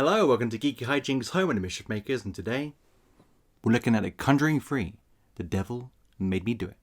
Hello, welcome to GeekyHiJynx Home and the Mischief Makers, and today we're looking at Conjuring Free, The Devil Made Me Do It.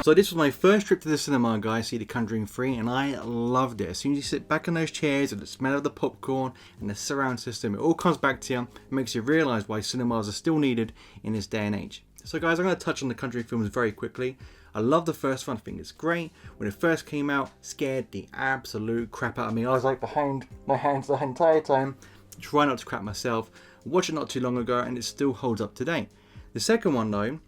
So this was my first trip to the cinema, guys, see The Conjuring Free, and I loved it. As soon as you sit back in those chairs with the smell of the popcorn and the surround system, it all comes back to you. It makes you realise why cinemas are still needed in this day and age. So guys, I'm going to touch on the Conjuring films very quickly. I love the first one, I think it's great. When it first came out, scared the absolute crap out of me. I was like behind my hands the entire time, trying not to crap myself. Watched it not too long ago and it still holds up today. The second one though,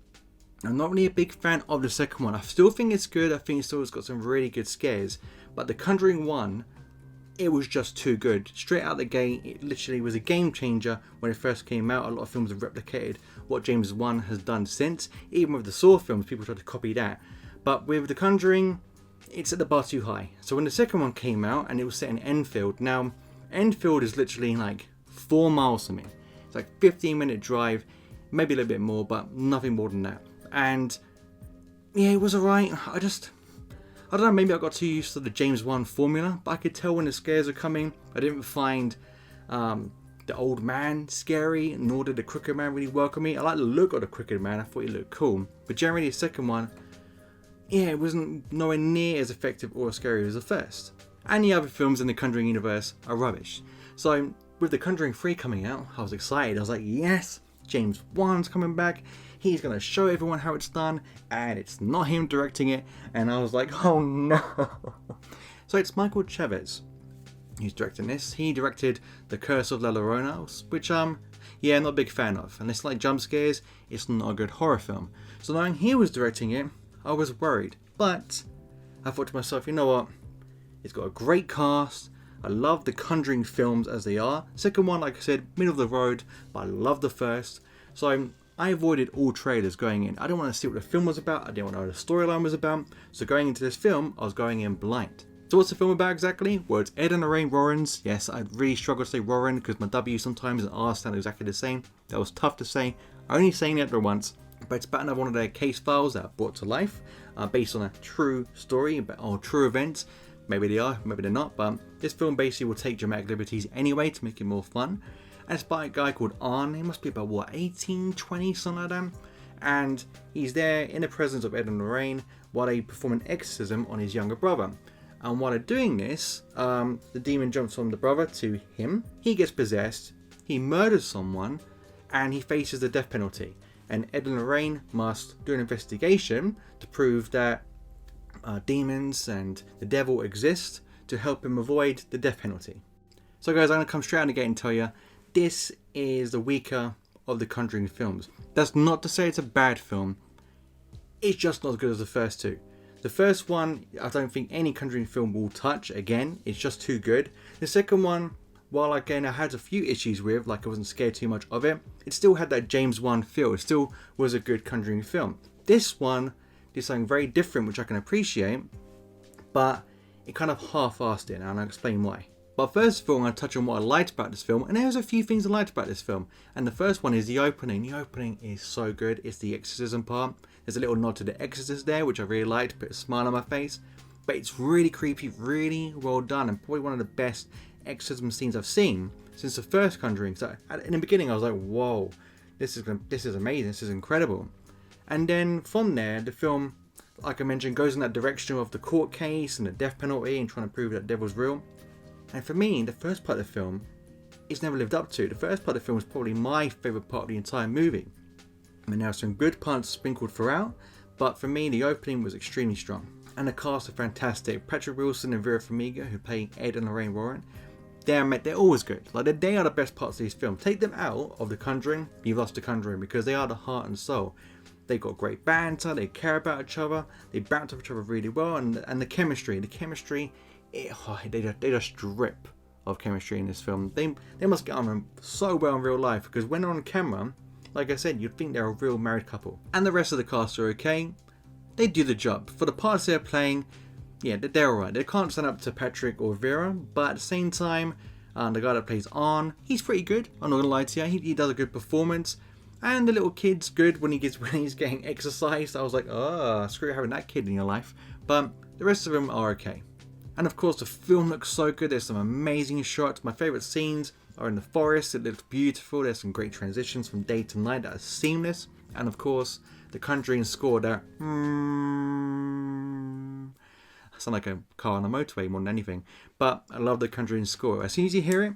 I'm not really a big fan of the second one. I still think it's good, I think it still has got some really good scares. But the Conjuring 1, it was just too good. Straight out the gate, it literally was a game changer when it first came out. A lot of films have replicated what James Wan has done since. Even with the Saw films, people tried to copy that. But with The Conjuring, it's at the bar too high. So when the second one came out, and it was set in Enfield. Now, Enfield is literally like 4 miles from me. It's like 15-minute drive, maybe a little bit more, but nothing more than that. And yeah, it was alright. I don't know, maybe I got too used to the James Wan formula, but I could tell when the scares are coming. I didn't find the old man scary, nor did the Crooked Man really welcome me. I like the look of the Crooked Man, I thought he looked cool. But generally the second one, yeah, it wasn't nowhere near as effective or as scary as the first. And the other films in the Conjuring universe are rubbish. So with the Conjuring 3 coming out, I was excited. I was like, yes, James Wan's coming back. He's going to show everyone how it's done, and it's not him directing it. And I was like, oh no. So it's Michael Chavez who's directing this. He directed The Curse of La Llorona, which yeah, I'm not a big fan of. Unless like jump scares, it's not a good horror film. So knowing he was directing it, I was worried. But I thought to myself, you know what? It's got a great cast. I love the Conjuring films as they are. Second one, like I said, middle of the road, but I love the first. So I avoided all trailers going in. I didn't want to see what the film was about. I didn't want to know what the storyline was about. So going into this film, I was going in blind. So what's the film about exactly? Well, it's Ed and Lorraine Warrens. Yes, I really struggle to say Warren because my W sometimes and R sound exactly the same. That was tough to say. Only saying it once. But it's about another one of their case files that are brought to life based on a true story or true events. Maybe they are, maybe they're not. But this film basically will take dramatic liberties anyway to make it more fun. And it's by a guy called Arn. He must be about, what, 18, 20, something like that. And he's there in the presence of Ed and Lorraine while they perform an exorcism on his younger brother. And while they're doing this, the demon jumps from the brother to him. He gets possessed, he murders someone, and he faces the death penalty. And Ed and Lorraine must do an investigation to prove that demons and the devil exist to help him avoid the death penalty. So guys, I'm going to come straight out of the gate and tell you, this is the weaker of the Conjuring films. That's not to say it's a bad film. It's just not as good as the first two. The first one, I don't think any Conjuring film will touch again. It's just too good. The second one, while again I had a few issues with, like I wasn't scared too much of it, it still had that James Wan feel. It still was a good Conjuring film. This one did something very different, which I can appreciate, but it kind of half-assed it, and I'll explain why. But first of all, I'm going to touch on what I liked about this film, and there's a few things I liked about this film. And the first one is the opening. The opening is so good. It's the exorcism part. There's a little nod to the Exorcist there, which I really liked, put a smile on my face. But it's really creepy, really well done, and probably one of the best exorcism scenes I've seen since the first Conjuring. So in the beginning, I was like, whoa, this is amazing, this is incredible. And then from there, the film, like I mentioned, goes in that direction of the court case and the death penalty and trying to prove that the devil's real. And for me, the first part of the film is never lived up to. The first part of the film is probably my favourite part of the entire movie. I mean, there are some good parts sprinkled throughout, but for me, the opening was extremely strong. And the cast are fantastic. Patrick Wilson and Vera Farmiga, who play Ed and Lorraine Warren, they're always good. Like, they are the best parts of this film. Take them out of The Conjuring, you've lost The Conjuring, because they are the heart and soul. They've got great banter, they care about each other, they bounce off each other really well, and the chemistry, they just drip of chemistry in this film. They must get on so well in real life, because when they're on camera, like I said, you'd think they're a real married couple. And the rest of the cast are okay. They do the job. For the parts they're playing, yeah, they're alright. They can't stand up to Patrick or Vera, but at the same time, the guy that plays Arn, he's pretty good. I'm not gonna lie to you, he does a good performance. And the little kid's good when he's getting exercised. I was like, oh, screw having that kid in your life. But the rest of them are okay. And of course the film looks so good. There's some amazing shots. My favourite scenes are in the forest. It looks beautiful. There's some great transitions from day to night that are seamless. And of course the Conjuring score, that I sound like a car on a motorway more than anything. But I love the Conjuring score. As soon as you hear it,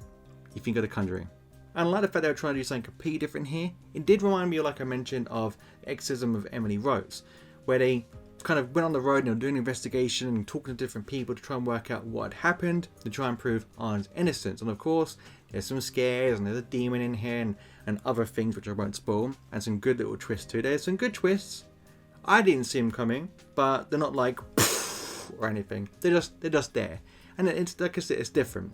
you think of the Conjuring. And I like the fact they were trying to do something completely different here. It did remind me, like I mentioned, of Exorcism of Emily Rose, where they kind of went on the road and they were doing an investigation and talking to different people to try and work out what had happened, to try and prove Anne's innocence. And of course, there's some scares and there's a demon in here and other things which I won't spoil, and some good little twists too. There's some good twists. I didn't see them coming, but they're not like or anything. They're just there. And it's, like I said, it's different.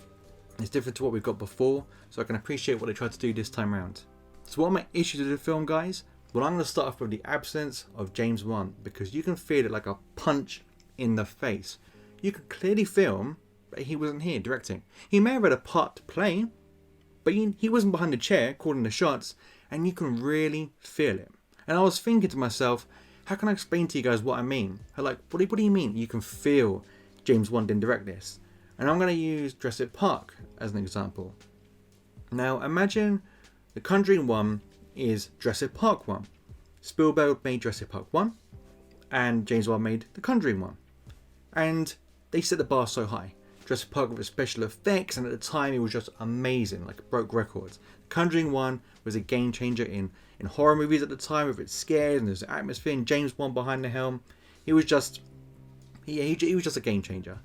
It's different to what we've got before, so I can appreciate what they tried to do this time around. So what are my issues with the film, guys? Well, I'm going to start off with the absence of James Wan, because you can feel it like a punch in the face. You can clearly feel that he wasn't here directing. He may have had a part to play, but he wasn't behind the chair calling the shots, and you can really feel it. And I was thinking to myself, how can I explain to you guys what I mean? Like, what do you mean you can feel James Wan didn't direct this? And I'm going to use Jurassic Park as an example. Now imagine The Conjuring 1 is Jurassic Park 1. Spielberg made Jurassic Park 1 and James Wan made The Conjuring 1. And they set the bar so high. Jurassic Park with its special effects, and at the time it was just amazing, like it broke records. The Conjuring 1 was a game changer in horror movies at the time, with its scares and its atmosphere, and James Wan behind the helm. He was just a game changer.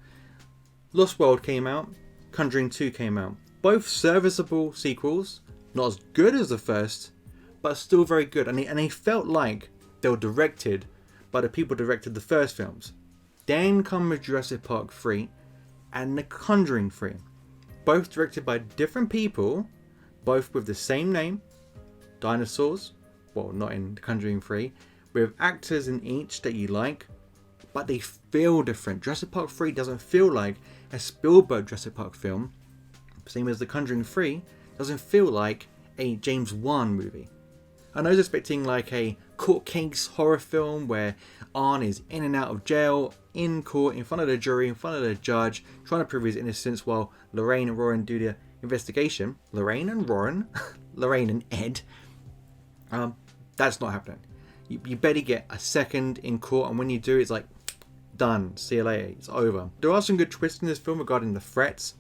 Lost World came out, Conjuring 2 came out. Both serviceable sequels, not as good as the first, but still very good. And they felt like they were directed by the people who directed the first films. Then comes Jurassic Park 3 and The Conjuring 3. Both directed by different people, both with the same name, dinosaurs, well, not in The Conjuring 3, with actors in each that you like, but they feel different. Jurassic Park 3 doesn't feel like a Spielberg Jurassic Park film, same as The Conjuring 3 doesn't feel like a James Wan movie. I was expecting like a court case horror film where Arn is in and out of jail, in court, in front of the jury, in front of the judge, trying to prove his innocence while Lorraine and Roran do the investigation. Lorraine and Ed. That's not happening. You better get a second in court, and when you do, it's like, done, see you later, it's over. There are some good twists in this film regarding the threats,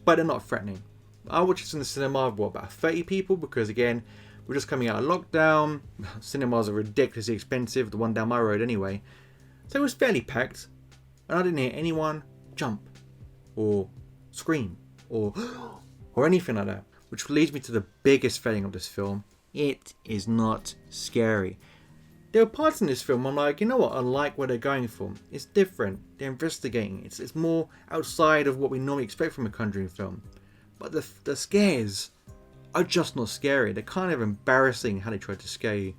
but they're not threatening. I watched this in the cinema with about 30 people, because again, we're just coming out of lockdown. Cinemas are ridiculously expensive, the one down my road anyway. So it was fairly packed, and I didn't hear anyone jump or scream or anything like that, which leads me to the biggest failing of this film. It is not scary. There are parts in this film I'm like, you know what, I like what they're going for. It's different, they're investigating, it's more outside of what we normally expect from a Conjuring film. But the scares are just not scary. They're kind of embarrassing how they tried to scare you.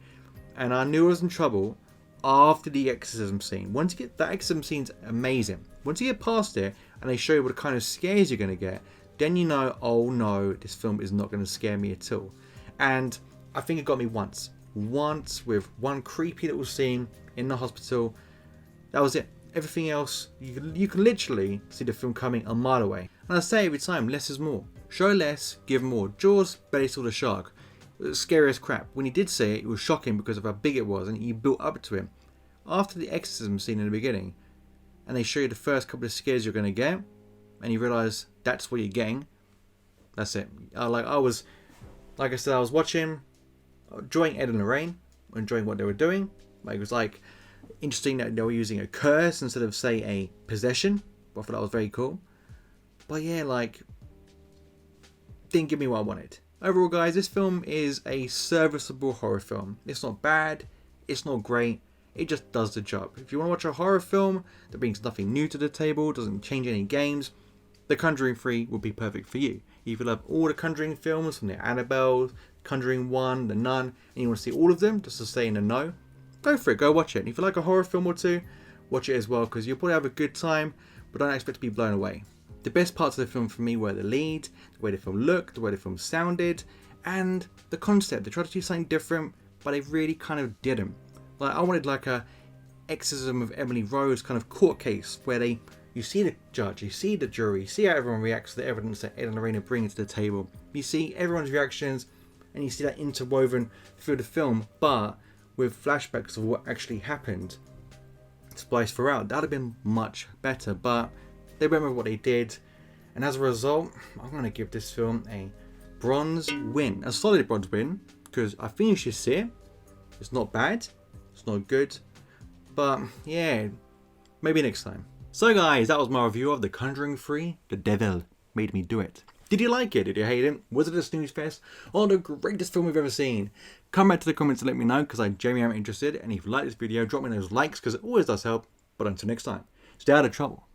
And I knew I was in trouble after the exorcism scene. Once you get, that exorcism scene's amazing. Once you get past it and they show you what kind of scares you're going to get, then you know, oh no, this film is not going to scare me at all. And I think it got me once with one creepy little scene in the hospital. That was it. Everything else, you can literally see the film coming a mile away. And I say every time, less is more. Show less, give more. Jaws barely saw the shark. It was scary as crap. When he did say it, it was shocking because of how big it was, and you built up to it. After the exorcism scene in the beginning, and they show you the first couple of scares you're going to get, and you realise that's what you're getting, that's it. Like I was watching, enjoying Ed and Lorraine, enjoying what they were doing. Like, it was like interesting that they were using a curse instead of, say, a possession. I thought that was very cool. But yeah, like, didn't give me what I wanted. Overall, guys, this film is a serviceable horror film. It's not bad, it's not great, it just does the job. If you want to watch a horror film that brings nothing new to the table, doesn't change any games, The Conjuring 3 would be perfect for you. If you love all the Conjuring films, from the Annabelle, Conjuring 1, The Nun, and you want to see all of them just to stay in the know, go for it, go watch it. And if you like a horror film or two, watch it as well, because you'll probably have a good time, but don't expect to be blown away. The best parts of the film for me were the lead, the way the film looked, the way the film sounded, and the concept. They tried to do something different, but they really kind of didn't. Like, I wanted like a Exorcism of Emily Rose kind of court case, where they You see the judge, you see the jury, you see how everyone reacts to the evidence that Ed and Lorena bring to the table. You see everyone's reactions, and you see that interwoven through the film, but with flashbacks of what actually happened spliced throughout. That would have been much better, but they went with what they did, and as a result, I'm going to give this film a bronze win. A solid bronze win, because I think you should see it. It's not bad, it's not good, but yeah, maybe next time. So guys, that was my review of The Conjuring 3, The Devil Made Me Do It. Did you like it? Did you hate it? Was it a snooze fest? Or the greatest film we've ever seen? Come back to the comments and let me know, because I genuinely am interested. And if you like this video, drop me those likes, because it always does help. But until next time, stay out of trouble.